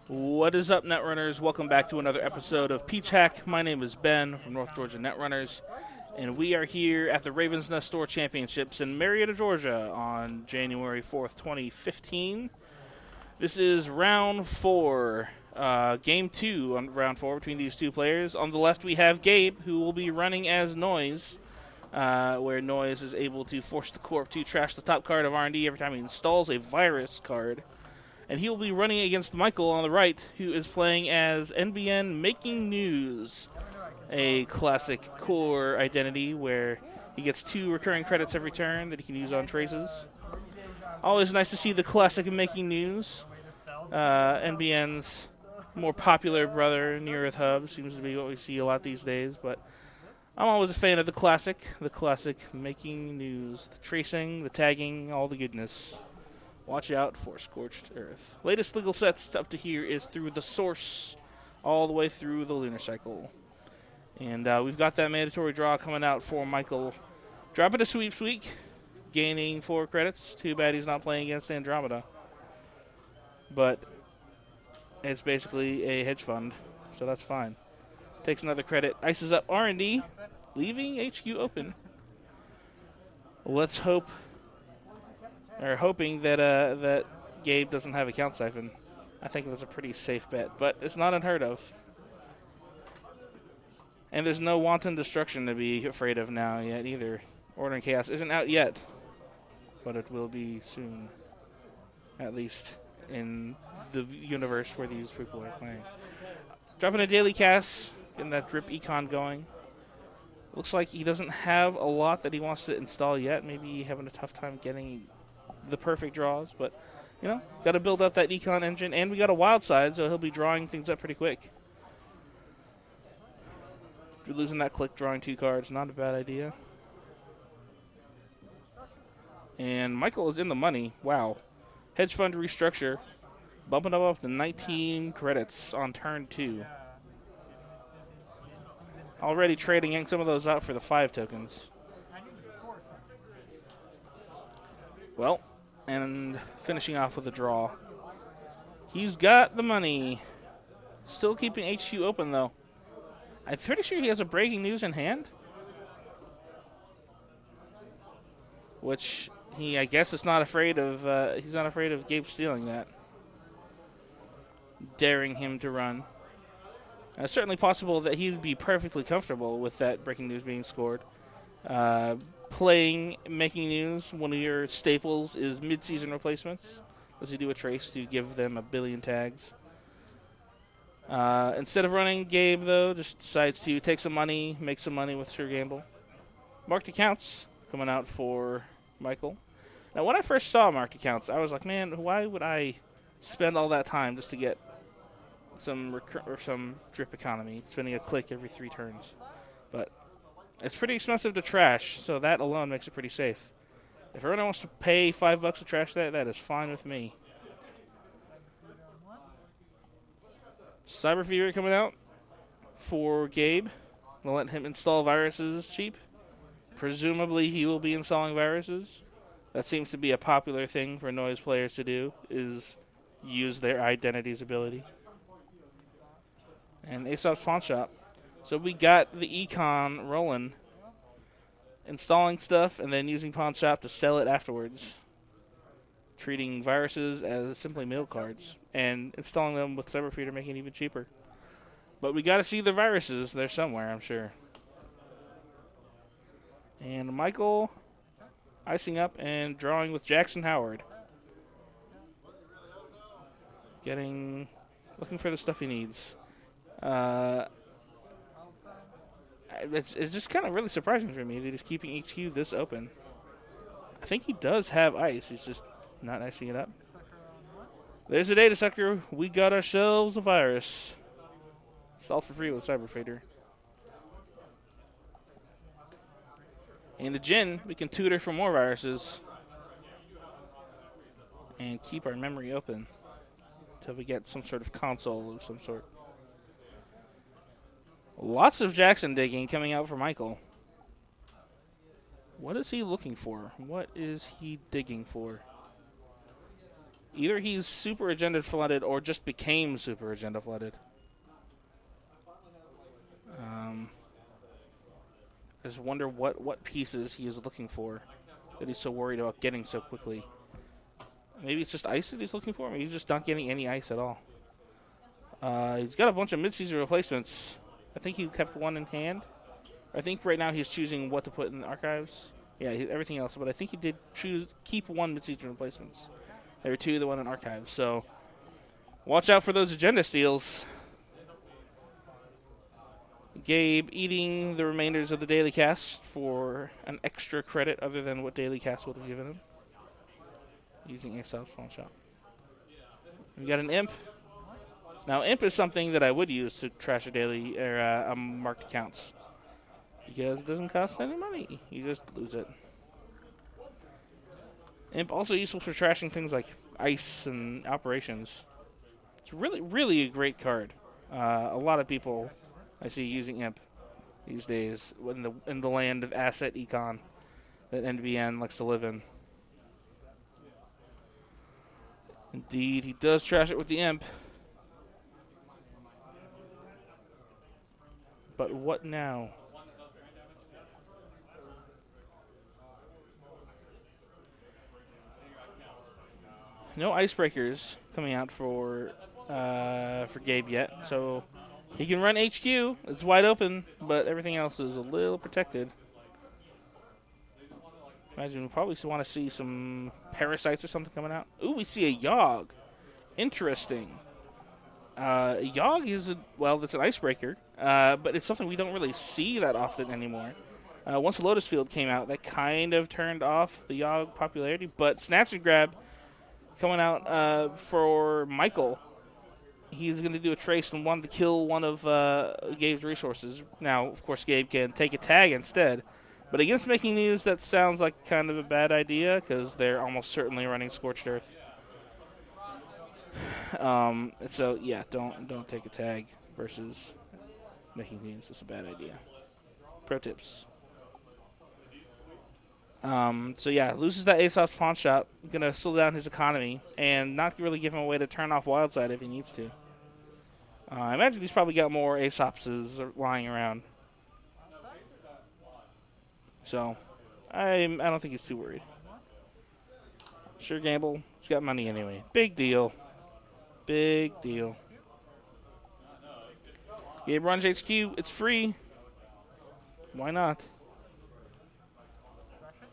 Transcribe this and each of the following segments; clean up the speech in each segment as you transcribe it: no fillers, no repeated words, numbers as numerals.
What is up, Netrunners? Welcome back to another episode of PeachHack. My name is Ben from North Georgia Netrunners, and we are here at the Ravens Nest Store Championships in Marietta, Georgia on January 4th, 2015. This is round 4, game 2 on round 4 between these two players. On the left, we have Gabe, who will be running as Noise, where Noise is able to force the Corp to trash the top card of R&D every time he installs a virus card. And he will be running against Michael on the right, who is playing as NBN Making News, a classic core identity where he gets 2 recurring credits every turn that he can use on traces. Always nice to see the classic Making News. NBN's more popular brother, Near Earth Hub, seems to be what we see a lot these days, but I'm always a fan of the classic Making News. The tracing, the tagging, all the goodness. Watch out for Scorched Earth. Latest legal sets up to here is through the Source, all the way through the Lunar Cycle. And we've got that mandatory draw coming out for Michael. Dropping a sweeps week, gaining 4 credits. Too bad he's not playing against Andromeda. But it's basically a hedge fund, so that's fine. Takes another credit. Ices up R&D, leaving HQ open. Let's hope... hoping that that Gabe doesn't have a count siphon. I think that's a pretty safe bet, but it's not unheard of. And there's no wanton destruction to be afraid of now yet either. Order and Chaos isn't out yet, but it will be soon. At least in the universe where these people are playing. Dropping a daily cast, getting that drip econ going. Looks like he doesn't have a lot that he wants to install yet. Maybe having a tough time getting the perfect draws, but you know, got to build up that econ engine, and we got a wild side, so he'll be drawing things up pretty quick. If you're losing that click, drawing 2 cards, not a bad idea. And Michael is in the money. Wow. Hedge fund restructure, bumping up to 19 credits on turn 2. Already trading some of those out for the 5 tokens. Well, and finishing off with a draw. He's got the money. Still keeping HQ open, though. I'm pretty sure he has a breaking news in hand. Which he, I guess, is not afraid of. He's not afraid of Gabe stealing that. Daring him to run. It's certainly possible that he would be perfectly comfortable with that breaking news being scored. Playing Making News, one of your staples is mid-season replacements. Does he do a trace to give them a billion tags? Instead of running Gabe, though, just decides to take some money, make some money with Sure Gamble. Marked accounts coming out for Michael. Now, when I first saw marked accounts, I was like, man, why would I spend all that time just to get some drip economy, spending a click every 3 turns? But it's pretty expensive to trash, so that alone makes it pretty safe. If everyone wants to pay $5 to trash that, that is fine with me. Cyber Fever coming out for Gabe. We'll let him install viruses cheap. Presumably he will be installing viruses. That seems to be a popular thing for Noise players to do, is use their identity's ability. And Aesop's Pawn Shop. So we got the econ rolling, installing stuff, and then using Pawn Shop to sell it afterwards. Treating viruses as simply mail cards, and installing them with Cyberfeeder, making it even cheaper. But we got to see the viruses. They're somewhere, I'm sure. And Michael icing up and drawing with Jackson Howard. Looking for the stuff he needs. It's just kind of really surprising for me that he's keeping HQ this open. I think he does have ice. He's just not icing it up. There's a data sucker. We got ourselves a virus. Installed for free with Cyberfader. In the Gin, we can tutor for more viruses and keep our memory open until we get some sort of console of some sort. Lots of Jackson digging coming out for Michael. What is he looking for? What is he digging for? Either he's super agenda flooded or just became super agenda flooded. I just wonder what pieces he is looking for that he's so worried about getting so quickly. Maybe it's just ice that he's looking for. Maybe he's just not getting any ice at all. He's got a bunch of mid-season replacements. I think he kept one in hand. I think right now he's choosing what to put in the archives. Yeah, everything else. But I think he did keep one mid-season replacements. There were two that went in archives. So watch out for those agenda steals. Gabe eating the remainders of the daily cast for an extra credit other than what daily cast would have given him. Using Aesop's pawn shop. We got an imp. Now, imp is something that I would use to trash a daily or marked accounts because it doesn't cost any money. You just lose it. Imp also useful for trashing things like ice and operations. It's really a great card. A lot of people I see using imp these days in the land of asset econ that NBN likes to live in. Indeed, he does trash it with the imp. But what now? No icebreakers coming out for Gabe yet, so he can run HQ. It's wide open, but everything else is a little protected. Imagine we probably want to see some parasites or something coming out. Ooh, we see a Yogg. Interesting. Yogg is, that's an icebreaker, but it's something we don't really see that often anymore. Once Lotus Field came out, that kind of turned off the Yogg popularity, but Snatch and Grab coming out for Michael. He's going to do a trace and wanted to kill one of Gabe's resources. Now, of course, Gabe can take a tag instead. But against making these, that sounds like kind of a bad idea because they're almost certainly running Scorched Earth. So, yeah, don't take a tag versus making these. It's a bad idea. Pro tips. So, yeah, loses that Aesop's pawn shop. Going to slow down his economy and not really give him a way to turn off Wildside if he needs to. I imagine he's probably got more Aesop's lying around. So, I don't think he's too worried. Sure gamble. He's got money anyway. Big deal. Big deal. Gabe runs HQ. It's free. Why not?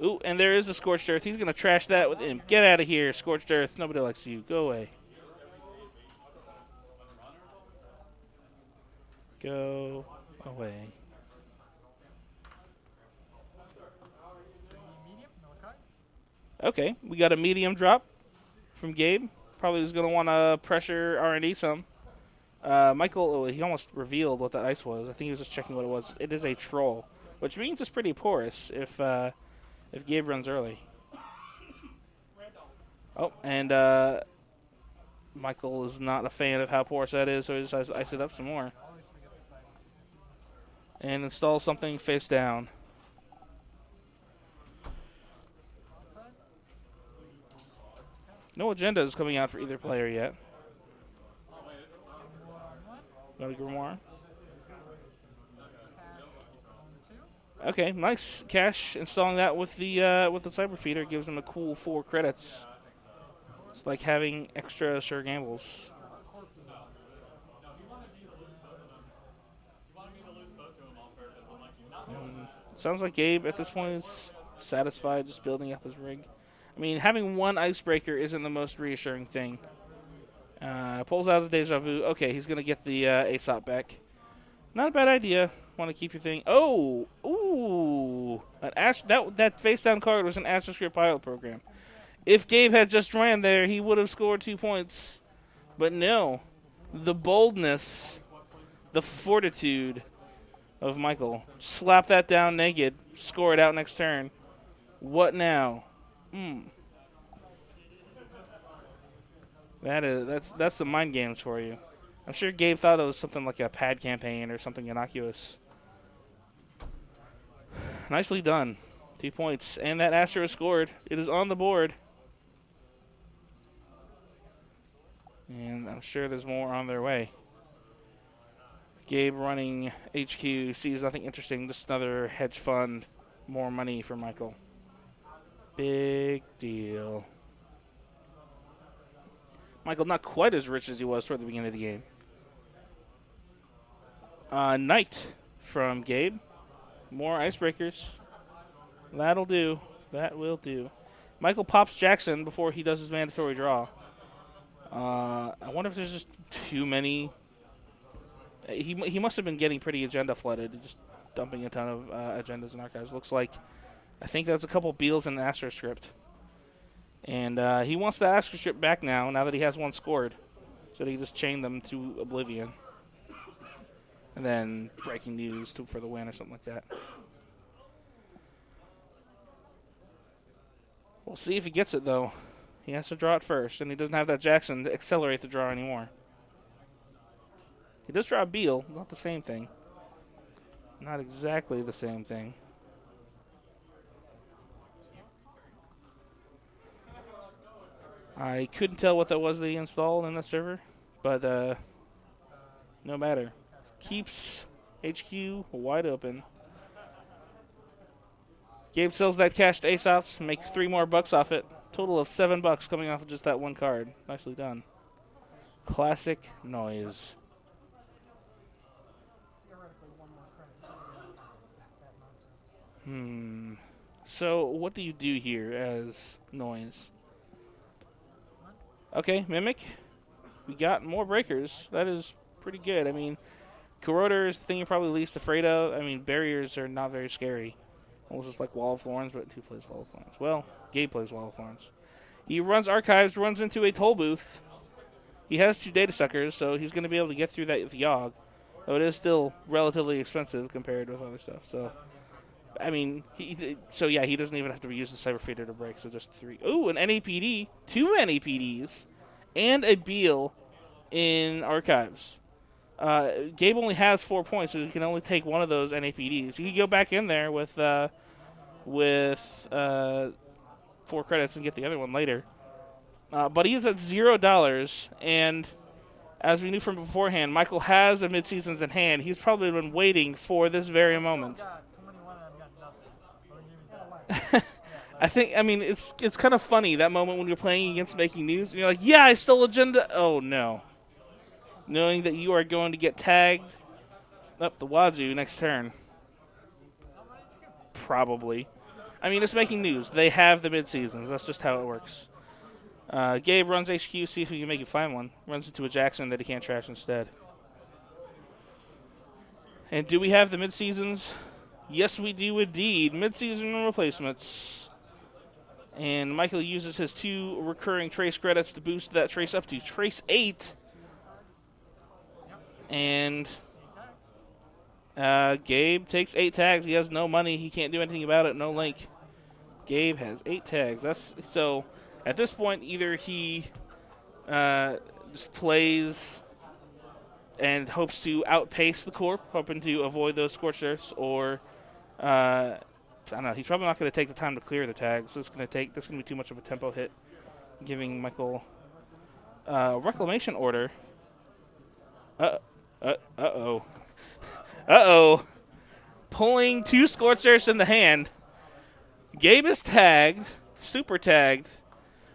Ooh, and there is a Scorched Earth. He's going to trash that with him. Get out of here, Scorched Earth. Nobody likes you. Go away. Go away. Okay, we got a medium drop from Gabe. Probably was going to want to pressure R&D some. Michael, he almost revealed what that ice was. I think he was just checking what it was. It is a troll, which means it's pretty porous if Gabe runs early. Oh, and Michael is not a fan of how porous that is, so he decides to ice it up some more. And install something face down. No agenda is coming out for either player yet. Got a Grimoire. Okay, nice cash. Installing that with the Cyber Feeder gives them a cool 4 credits. It's like having extra Sure Gambles. Sounds like Gabe at this point is satisfied just building up his rig. I mean, having one icebreaker isn't the most reassuring thing. Pulls out the Deja Vu. Okay, he's going to get the Aesop back. Not a bad idea. Want to keep your thing. Oh! Ooh! That face-down card was an AstroScript pilot program. If Gabe had just ran there, he would have scored 2 points. But no. The boldness, the fortitude of Michael. Slap that down naked. Score it out next turn. What now? That's the mind games for you. I'm sure Gabe thought it was something like a pad campaign or something innocuous. Nicely done. 2 points. And that Astro is scored. It is on the board. And I'm sure there's more on their way. Gabe running HQ sees nothing interesting. Just another hedge fund. More money for Michael. Big deal. Michael not quite as rich as he was toward the beginning of the game. Knight from Gabe. More icebreakers. That'll do. That will do. Michael pops Jackson before he does his mandatory draw. I wonder if there's just too many. He must have been getting pretty agenda flooded, just dumping a ton of agendas and archives. Looks like, I think that's a couple Beals and an Astro script. And he wants the Astro script back now that he has one scored. So he just chain them to oblivion. And then breaking news for the win or something like that. We'll see if he gets it, though. He has to draw it first, and he doesn't have that Jackson to accelerate the draw anymore. He does draw a Beal, not the same thing. Not exactly the same thing. I couldn't tell what that was that he installed in the server, but no matter. Keeps HQ wide open. Gabe sells that cash to Aesop's, makes $3 more off it. Total of $7 coming off of just that one card. Nicely done. Classic noise. So what do you do here as noise? Okay, Mimic. We got more breakers. That is pretty good. I mean, Corroder is the thing you're probably least afraid of. I mean, barriers are not very scary. Almost just like Wall of Thorns, but who plays Wall of Thorns? Well, Gabe plays Wall of Thorns. He runs Archives, runs into a toll booth. He has 2 data suckers, so he's going to be able to get through that with Yogg. Though it is still relatively expensive compared with other stuff. So, I mean, he doesn't even have to use the Cyber Feeder to break, so just 3. Ooh, an NAPD, 2 NAPDs, and a Beal in Archives. Gabe only has 4 points, so he can only take one of those NAPDs. He can go back in there with 4 credits and get the other one later. But he is at $0, and as we knew from beforehand, Michael has a mid-seasons in hand. He's probably been waiting for this very moment. I mean, it's kind of funny, that moment when you're playing against Making News, and you're like, yeah, I stole agenda. Oh, no. Knowing that you are going to get tagged up the wazoo next turn. Probably. I mean, it's Making News. They have the mid-seasons. That's just how it works. Gabe runs HQ, see if he can make it find one. Runs into a Jackson that he can't trash instead. And do we have the mid-seasons? Yes, we do indeed. Mid-season replacements. And Michael uses his 2 recurring trace credits to boost that trace up to trace 8. And Gabe takes 8 tags. He has no money. He can't do anything about it. No link. Gabe has 8 tags. So at this point, either he just plays and hopes to outpace the Corp, hoping to avoid those Scorched Earths, or I don't know. He's probably not going to take the time to clear the tags. So this is going to be too much of a tempo hit, giving Michael Reclamation Order. Uh-oh. Uh-oh. Pulling 2 Scorched Earths in the hand. Gabe is tagged, super tagged,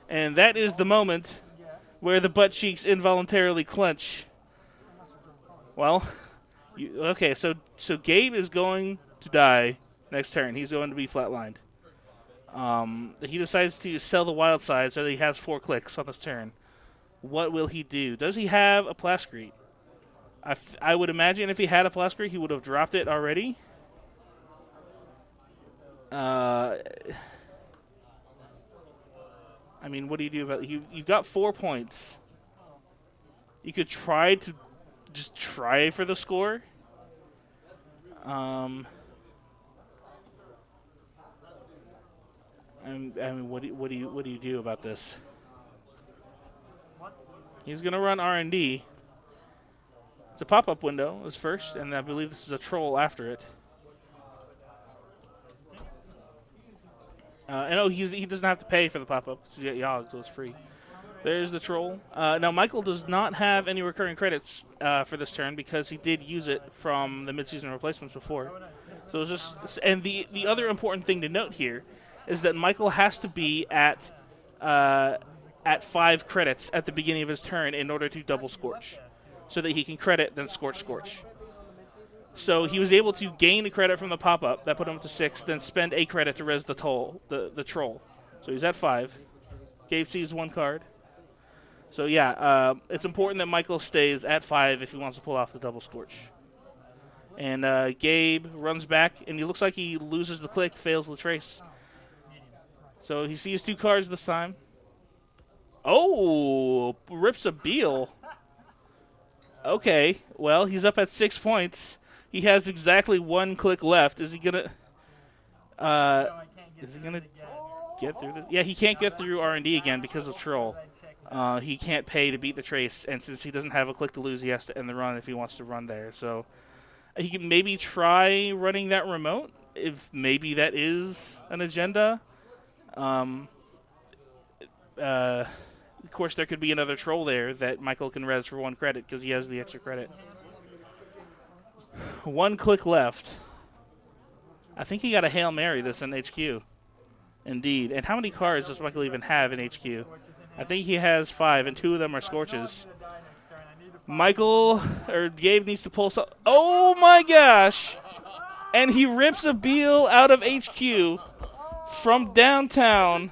and that is the moment where the butt cheeks involuntarily clench. Well, okay, so Gabe is going to die next turn. He's going to be flatlined. He decides to sell the wild side so that he has 4 clicks on this turn. What will he do? Does he have a Plascrete? I would imagine if he had a Plascrete, he would have dropped it already. I mean, what do you do about it? You've got 4 points. You could try to just try for the score. I mean, what do you do about this? He's gonna run R&D. It's a pop-up window is first, and I believe this is a troll after it. And he doesn't have to pay for the pop-up because he's got Yogg, so it's free. There's the troll. Now, Michael does not have any recurring credits for this turn because he did use it from the midseason replacements before. So it's just, and the other important thing to note here is that Michael has to be at 5 credits at the beginning of his turn in order to double Scorch, so that he can credit then Scorch. So he was able to gain a credit from the pop-up that put him up to 6, then spend a credit to res the troll. So he's at 5. Gabe sees 1 card. So yeah, it's important that Michael stays at 5 if he wants to pull off the double Scorch. And Gabe runs back, and he looks like he loses the click, fails the trace. So he sees 2 cards this time. Oh, rips a Beal. Okay, well, he's up at 6 points. He has exactly 1 click left. Is he gonna get through this? Yeah, he can't get through R&D again because of Troll. He can't pay to beat the trace, and since he doesn't have a click to lose, he has to end the run if he wants to run there. So he can maybe try running that remote, if maybe that is an agenda. Of course, there could be another troll there that Michael can res for 1 credit because he has the extra credit. 1 click left. I think he got a Hail Mary this in HQ. Indeed. And how many cards does Michael even have in HQ? I think he has 5, and 2 of them are Scorches. Gabe needs to pull some. Oh my gosh! And he rips a Beal out of HQ from downtown,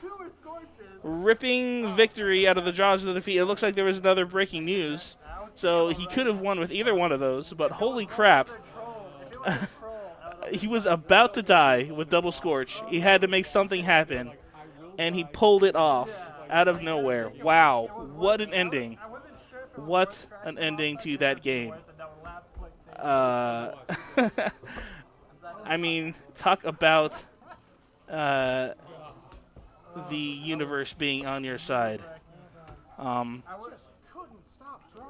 ripping victory out of the jaws of the defeat. It looks like there was another breaking news. So he could have won with either one of those, but holy crap. He was about to die with double Scorch. He had to make something happen, and he pulled it off out of nowhere. Wow, what an ending. What an ending to that game. I mean, talk about the universe being on your side.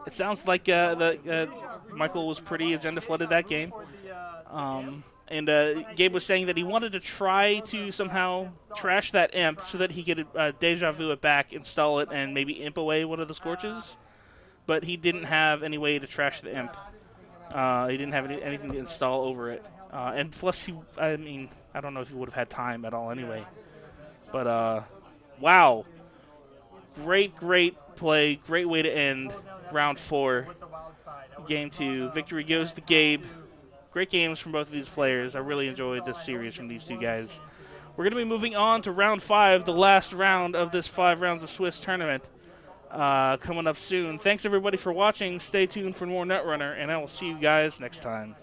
It sounds like Michael was pretty agenda-flooded that game. And Gabe was saying that he wanted to try to somehow trash that imp so that he could deja vu it back, install it, and maybe imp away one of the Scorches. But he didn't have any way to trash the imp. He didn't have anything to install over it. And plus, I don't know if he would have had time at all anyway. But, wow. Great play. Great way to end round 4. Game 2. Victory goes to Gabe. Great games from both of these players. I really enjoyed this series from these 2 guys. We're going to be moving on to round 5, the last round of this 5 rounds of Swiss tournament, coming up soon. Thanks, everybody, for watching. Stay tuned for more Netrunner, and I will see you guys next time.